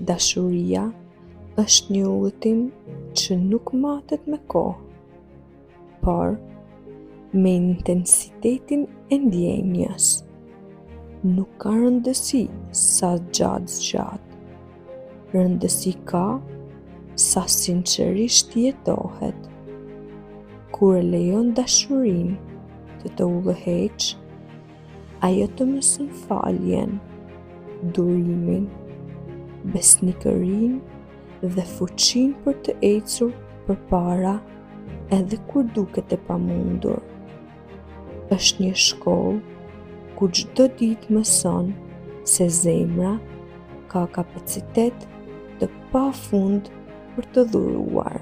Dashuria është një udhëtim që nuk matet me kohë, por me intensitetin e ndjenjës. Nuk ka rëndësi sa gjatë zgjat, rëndësi ka sa sinqerisht jetohet. Kur e lejon dashurinë të udhëheq, ajo të mëson faljen, durimin, besnikërinë dhe fuqinë për të ecur përpara edhe kur duket e pamundur. Është një shkollë ku çdo ditë mëson se zemra ka kapacitet të pafund për të dhuruar.